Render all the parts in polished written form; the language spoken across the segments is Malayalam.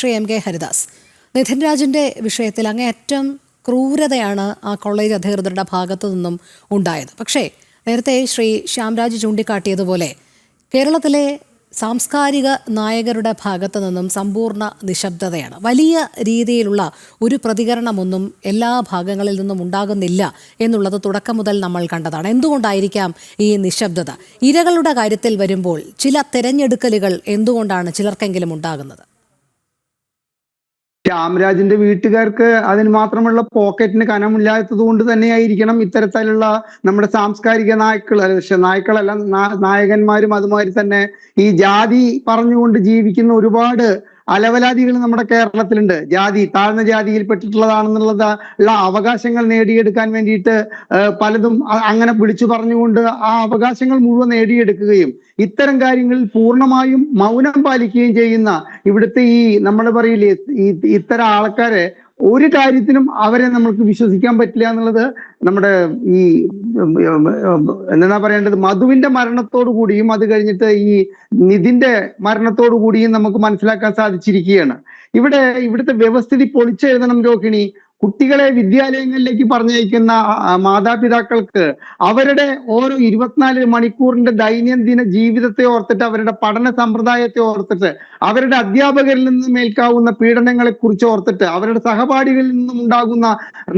ശ്രീ എം കെ ഹരിദാസ്, നിധിൻ രാജിൻ്റെ വിഷയത്തിൽ അങ്ങേയറ്റം ക്രൂരതയാണ് ആ കോളേജ് അധികൃതരുടെ ഭാഗത്തു നിന്നും ഉണ്ടായത്. പക്ഷേ നേരത്തെ ശ്രീ ശ്യാംരാജ് ചൂണ്ടിക്കാട്ടിയതുപോലെ കേരളത്തിലെ സാംസ്കാരിക നായകരുടെ ഭാഗത്തു നിന്നും സമ്പൂർണ്ണ നിശബ്ദതയാണ്. വലിയ രീതിയിലുള്ള ഒരു പ്രതികരണമൊന്നും എല്ലാ ഭാഗങ്ങളിൽ നിന്നും ഉണ്ടാകുന്നില്ല എന്നുള്ളത് തുടക്കം മുതൽ നമ്മൾ കണ്ടതാണ്. എന്തുകൊണ്ടായിരിക്കാം ഈ നിശബ്ദത? ഇരകളുടെ കാര്യത്തിൽ വരുമ്പോൾ ചില തെരഞ്ഞെടുക്കലുകൾ എന്തുകൊണ്ടാണ് ചിലർക്കെങ്കിലും ഉണ്ടാകുന്നത്? ശ്യാംരാജിന്റെ വീട്ടുകാർക്ക് അതിന് മാത്രമുള്ള പോക്കറ്റിന് കനമില്ലാത്തത് കൊണ്ട് തന്നെയായിരിക്കണം ഇത്തരത്തിലുള്ള നമ്മുടെ സാംസ്കാരിക നായക്കളല്ല നായകന്മാരും അതുമാതിരി തന്നെ ഈ ജാതി പറഞ്ഞുകൊണ്ട് ജീവിക്കുന്ന ഒരുപാട് അലവലാദികൾ നമ്മുടെ കേരളത്തിലുണ്ട്. ജാതി താഴ്ന്ന ജാതിയിൽപ്പെട്ടിട്ടുള്ളതാണെന്നുള്ള അവകാശങ്ങൾ നേടിയെടുക്കാൻ വേണ്ടിയിട്ട് പലതും അങ്ങനെ വിളിച്ചു പറഞ്ഞുകൊണ്ട് ആ അവകാശങ്ങൾ മുഴുവൻ നേടിയെടുക്കുകയും ഇത്തരം കാര്യങ്ങളിൽ പൂർണ്ണമായും മൗനം പാലിക്കുകയും ചെയ്യുന്ന ഇവിടുത്തെ ഈ നമ്മൾ പറയില്ലേ ഇത്തരം ആൾക്കാരെ ഒരു കാര്യത്തിനും അവരെ നമുക്ക് വിശ്വസിക്കാൻ പറ്റില്ല എന്നുള്ളത് നമ്മുടെ ഈ എന്താ പറയേണ്ടത് മധുവിന്റെ മരണത്തോടു കൂടിയും അത് കഴിഞ്ഞിട്ട് ഈ നിധിന്റെ മരണത്തോടു കൂടിയും നമുക്ക് മനസ്സിലാക്കാൻ സാധിച്ചിരിക്കുകയാണ്. ഇവിടുത്തെ വ്യവസ്ഥിതി പൊളിച്ചെഴുതണം രോഹിണി. കുട്ടികളെ വിദ്യാലയങ്ങളിലേക്ക് പറഞ്ഞയക്കുന്ന മാതാപിതാക്കൾക്ക് അവരുടെ ഓരോ 24 മണിക്കൂറിന്റെ ദൈനംദിന ജീവിതത്തെ ഓർത്തിട്ട്, അവരുടെ പഠന സമ്പ്രദായത്തെ ഓർത്തിട്ട്, അവരുടെ അധ്യാപകരിൽ നിന്നും ഏൽക്കാവുന്ന പീഡനങ്ങളെ കുറിച്ച് ഓർത്തിട്ട്, അവരുടെ സഹപാഠികളിൽ നിന്നും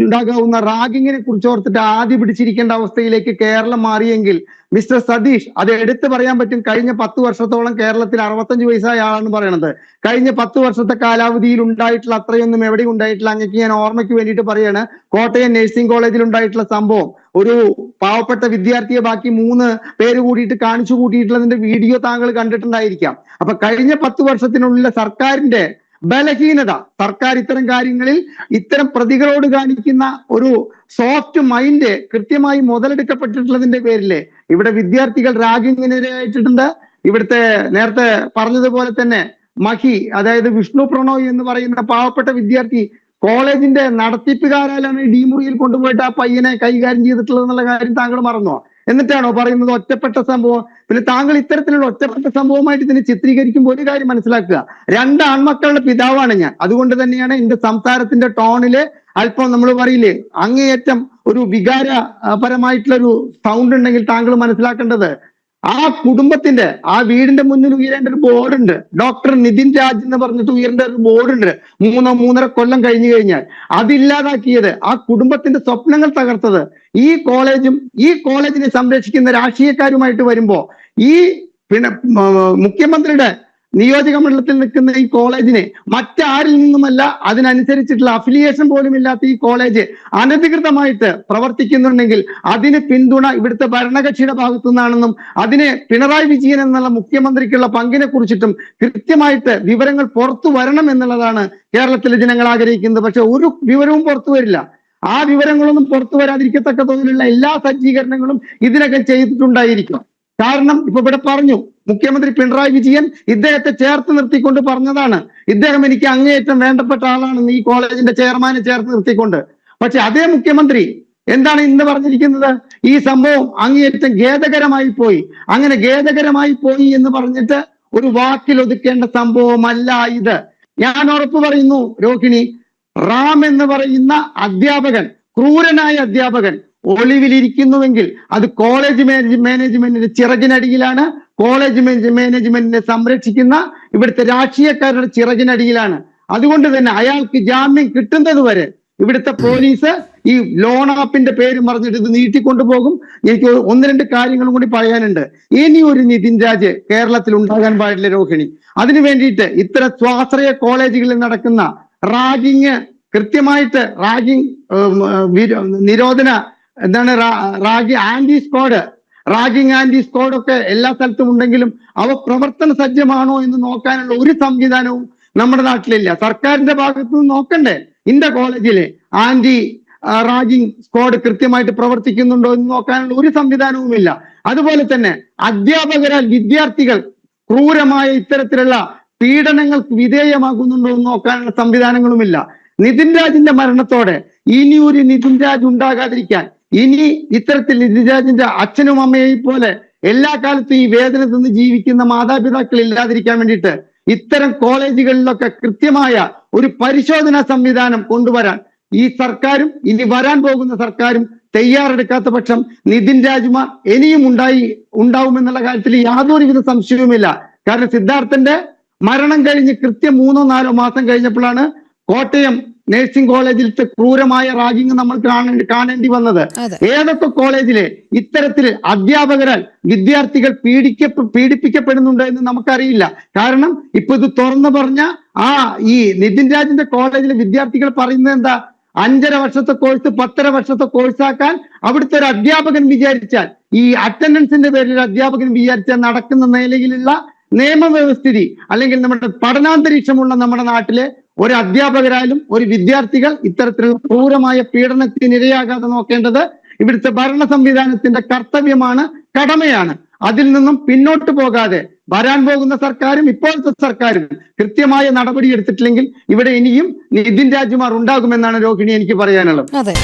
ഉണ്ടാകാവുന്ന റാഗിങ്ങിനെ കുറിച്ച് ഓർത്തിട്ട് ആദ്യ പിടിച്ചിരിക്കേണ്ട അവസ്ഥയിലേക്ക് കേരളം മാറിയെങ്കിൽ മിസ്റ്റർ സതീഷ് അത് എടുത്തു പറയാൻ പറ്റും. കഴിഞ്ഞ 10 വർഷത്തോളം കേരളത്തിൽ 65 വയസ്സായ ആളാണ് പറയണത്. കഴിഞ്ഞ 10 വർഷത്തെ കാലാവധിയിൽ ഉണ്ടായിട്ടുള്ള അത്രയൊന്നും എവിടെയും ഉണ്ടായിട്ടില്ല. അങ്ങേക്ക് ഞാൻ ഓർമ്മയ്ക്ക് വേണ്ടിയിട്ട് പറയാണ്, കോട്ടയം നഴ്സിംഗ് കോളേജിൽ ഉണ്ടായിട്ടുള്ള സംഭവം. ഒരു പാവപ്പെട്ട വിദ്യാർത്ഥിയെ ബാക്കി 3 പേര് കൂടിയിട്ട് കാണിച്ചു കൂട്ടിയിട്ടുള്ളതിന്റെ വീഡിയോ താങ്കൾ കണ്ടിട്ടുണ്ടായിരിക്കാം. അപ്പൊ കഴിഞ്ഞ 10 വർഷത്തിനുള്ളിലെ സർക്കാരിന്റെ ബലഹീനത, സർക്കാർ ഇത്തരം കാര്യങ്ങളിൽ ഇത്തരം പ്രതികളോട് കാണിക്കുന്ന ഒരു സോഫ്റ്റ് മൈൻഡ് കൃത്യമായി മുതലെടുക്കപ്പെട്ടിട്ടുള്ളതിന്റെ പേരില് ഇവിടെ വിദ്യാർത്ഥികൾ റാഗിങ്ങിനിരയായിട്ടുണ്ട്. ഇവിടുത്തെ നേരത്തെ പറഞ്ഞതുപോലെ തന്നെ മഹി, അതായത് വിഷ്ണു പ്രണോയ് എന്ന് പറയുന്ന പാവപ്പെട്ട വിദ്യാർത്ഥി കോളേജിന്റെ നടത്തിപ്പുകാരാലാണ് ഡിമുറിയിൽ കൊണ്ടുപോയിട്ട് ആ പയ്യനെ കൈകാര്യം ചെയ്തിട്ടുള്ളത് എന്നുള്ള കാര്യം താങ്കൾ മറന്നോ? എന്നിട്ടാണോ പറയുന്നത് ഒറ്റപ്പെട്ട സംഭവം? പിന്നെ താങ്കൾ ഇത്തരത്തിലുള്ള ഒറ്റപ്പെട്ട സംഭവമായിട്ട് ഇതിനെ ചിത്രീകരിക്കുമ്പോൾ ഒരു കാര്യം മനസ്സിലാക്കുക, 2 ആൺമക്കളുടെ പിതാവാണ് ഞാൻ. അതുകൊണ്ട് തന്നെയാണ് എന്റെ സംസാരത്തിന്റെ ടോണില് അല്പം നമ്മൾ പറയില്ലേ അങ്ങേയറ്റം ഒരു വികാരപരമായിട്ടുള്ള ഒരു സൗണ്ട് ഉണ്ടെങ്കിൽ താങ്കൾ മനസ്സിലാക്കേണ്ടത് ആ കുടുംബത്തിന്റെ ആ വീടിന്റെ മുന്നിൽ ഉയരേണ്ട ഒരു ബോർഡുണ്ട്. ഡോക്ടർ നിധിൻ രാജ് എന്ന് പറഞ്ഞിട്ട് ഉയരേണ്ട ഒരു ബോർഡുണ്ട്. 3-3.5 കൊല്ലം കഴിഞ്ഞു കഴിഞ്ഞാൽ അതില്ലാതാക്കിയത്, ആ കുടുംബത്തിന്റെ സ്വപ്നങ്ങൾ തകർത്തത് ഈ കോളേജിനെ സംരക്ഷിക്കുന്ന രാഷ്ട്രീയക്കാരുമായിട്ട് വരുമ്പോ ഈ പിന്നെ മുഖ്യമന്ത്രിയുടെ നിയോജക മണ്ഡലത്തിൽ നിൽക്കുന്ന ഈ കോളേജിനെ മറ്റാരിൽ നിന്നുമല്ല, അതിനനുസരിച്ചിട്ടുള്ള അഫിലിയേഷൻ പോലും ഇല്ലാത്ത ഈ കോളേജ് അനധികൃതമായിട്ട് പ്രവർത്തിക്കുന്നുണ്ടെങ്കിൽ അതിന് പിന്തുണ ഇവിടുത്തെ ഭരണകക്ഷിയുടെ ഭാഗത്തു നിന്നാണെന്നും അതിന് പിണറായി വിജയൻ എന്നുള്ള മുഖ്യമന്ത്രിക്കുള്ള പങ്കിനെ കുറിച്ചിട്ടും കൃത്യമായിട്ട് വിവരങ്ങൾ പുറത്തു വരണം എന്നുള്ളതാണ് കേരളത്തിലെ ജനങ്ങൾ ആഗ്രഹിക്കുന്നത്. പക്ഷെ ഒരു വിവരവും പുറത്തു വരില്ല. ആ വിവരങ്ങളൊന്നും പുറത്തു വരാതിരിക്കത്തക്ക തോതിലുള്ള എല്ലാ സജ്ജീകരണങ്ങളും ഇതിനൊക്കെ ചെയ്തിട്ടുണ്ടായിരിക്കും. കാരണം ഇപ്പൊ ഇവിടെ പറഞ്ഞു, മുഖ്യമന്ത്രി പിണറായി വിജയൻ ഇദ്ദേഹത്തെ ചേർത്ത് നിർത്തിക്കൊണ്ട് പറഞ്ഞതാണ്, ഇദ്ദേഹം എനിക്ക് അങ്ങേയറ്റം വേണ്ടപ്പെട്ട ആളാണെന്ന് ഈ കോളേജിന്റെ ചെയർമാനെ ചേർത്ത് നിർത്തിക്കൊണ്ട്. പക്ഷെ അതേ മുഖ്യമന്ത്രി എന്താണ് ഇന്ന് പറഞ്ഞിരിക്കുന്നത്? ഈ സംഭവം അങ്ങേയറ്റം ഖേദകരമായി പോയി. അങ്ങനെ ഖേദകരമായി പോയി എന്ന് പറഞ്ഞിട്ട് ഒരു വാക്കിൽ ഒതുക്കേണ്ട സംഭവമല്ല ഇത്. ഞാൻ ഉറപ്പ് പറയുന്നു രോഹിണി, റാം എന്ന് പറയുന്ന അധ്യാപകൻ, ക്രൂരനായ അധ്യാപകൻ ഒളിവിലിരിക്കുന്നുവെങ്കിൽ അത് കോളേജ് മാനേജ്മെന്റിന്റെ ചിറകിനടിയിലാണ്. കോളേജ് മാനേജ്മെന്റിനെ സംരക്ഷിക്കുന്ന ഇവിടുത്തെ രാഷ്ട്രീയക്കാരുടെ ചിറകിനടിയിലാണ്. അതുകൊണ്ട് തന്നെ അയാൾക്ക് ജാമ്യം കിട്ടുന്നത് വരെ ഇവിടുത്തെ പോലീസ് ഈ ലോൺ ആപ്പിന്റെ പേര് പറഞ്ഞിട്ട് ഇത് നീട്ടിക്കൊണ്ടുപോകും. എനിക്ക് 1-2 കാര്യങ്ങളും കൂടി പറയാനുണ്ട്. ഇനി ഒരു നിധിൻ രാജ് കേരളത്തിൽ ഉണ്ടാകാൻ പാടില്ല രോഹിണി. അതിനു വേണ്ടിയിട്ട് ഇത്തരം സ്വാശ്രയ കോളേജുകളിൽ നടക്കുന്ന റാഗിങ്, കൃത്യമായിട്ട് റാഗിങ് നിരോധന റാഗിങ് ആന്റി സ്ക്വാഡ് ഒക്കെ എല്ലാ സ്ഥലത്തും ഉണ്ടെങ്കിലും അവ പ്രവർത്തന സജ്ജമാണോ എന്ന് നോക്കാനുള്ള ഒരു സംവിധാനവും നമ്മുടെ നാട്ടിലില്ല. സർക്കാരിന്റെ ഭാഗത്ത് നിന്ന് നോക്കണ്ടേ? ഇന്റെ കോളേജിലെ ആന്റി റാഗിങ് സ്ക്വാഡ് കൃത്യമായിട്ട് പ്രവർത്തിക്കുന്നുണ്ടോ എന്ന് നോക്കാനുള്ള ഒരു സംവിധാനവുമില്ല. അതുപോലെ തന്നെ അധ്യാപകരാൽ വിദ്യാർത്ഥികൾ ക്രൂരമായ ഇത്തരത്തിലുള്ള പീഡനങ്ങൾക്ക് വിധേയമാകുന്നുണ്ടോ എന്ന് നോക്കാനുള്ള സംവിധാനങ്ങളുമില്ല. നിധിൻ രാജിന്റെ മരണത്തോടെ ഇനി ഒരു നിധിൻ രാജ് ഉണ്ടാകാതിരിക്കാൻ, ഇനി ഇത്തരത്തിൽ നിധിൻ രാജിന്റെ അച്ഛനും അമ്മയെയും പോലെ എല്ലാ കാലത്തും ഈ വേദന നിന്ന് ജീവിക്കുന്ന മാതാപിതാക്കൾ ഇല്ലാതിരിക്കാൻ വേണ്ടിയിട്ട് ഇത്തരം കോളേജുകളിലൊക്കെ കൃത്യമായ ഒരു പരിശോധനാ സംവിധാനം കൊണ്ടുവരാൻ ഈ സർക്കാരും ഇനി വരാൻ പോകുന്ന സർക്കാരും തയ്യാറെടുക്കാത്ത പക്ഷം നിതിൻ രാജ്കുമാർ ഇനിയും ഉണ്ടാവുമെന്നുള്ള കാര്യത്തിൽ യാതൊരുവിധ സംശയവുമില്ല. കാരണം സിദ്ധാർത്ഥന്റെ മരണം കഴിഞ്ഞ് കൃത്യം 3-4 മാസം കഴിഞ്ഞപ്പോഴാണ് കോട്ടയം നഴ്സിംഗ് കോളേജിലത്തെ ക്രൂരമായ റാഗിങ് നമ്മൾ കാണേണ്ടി വന്നത്. ഏതൊക്കെ കോളേജിലെ ഇത്തരത്തിൽ അധ്യാപകരാൽ വിദ്യാർത്ഥികൾ പീഡിപ്പിക്കപ്പെടുന്നുണ്ട് എന്ന് നമുക്കറിയില്ല. കാരണം ഇപ്പൊ ഇത് തുറന്നു പറഞ്ഞ ഈ നിതിൻ രാജിന്റെ കോളേജിലെ വിദ്യാർത്ഥികൾ പറയുന്നത് എന്താ? 5.5 വർഷത്തെ കോഴ്സ് 10.5 വർഷത്തെ കോഴ്സാക്കാൻ അവിടുത്തെ ഒരു അധ്യാപകൻ വിചാരിച്ചാൽ, ഈ അറ്റൻഡൻസിന്റെ പേരിൽ അധ്യാപകൻ വിചാരിച്ചാൽ നടക്കുന്ന നിലയിലുള്ള നിയമവ്യവസ്ഥിതി അല്ലെങ്കിൽ നമ്മുടെ പഠനാന്തരീക്ഷമുള്ള നമ്മുടെ നാട്ടിലെ ഒരു അധ്യാപകരായാലും ഒരു വിദ്യാർത്ഥികൾ ഇത്തരത്തിലുള്ള ക്രൂരമായ പീഡനത്തിന് ഇരയാകാതെ നോക്കേണ്ടത് ഇവിടുത്തെ ഭരണ സംവിധാനത്തിന്റെ കർത്തവ്യമാണ്, കടമയാണ്. അതിൽ നിന്നും പിന്നോട്ട് പോകാതെ വരാൻ പോകുന്ന സർക്കാരും ഇപ്പോഴത്തെ സർക്കാരും കൃത്യമായ നടപടി എടുത്തിട്ടില്ലെങ്കിൽ ഇവിടെ ഇനിയും നിതിൻ രാജ്കുമാർ ഉണ്ടാകുമെന്നാണ് രോഹിണി എനിക്ക് പറയാനുള്ളത്. അതെ.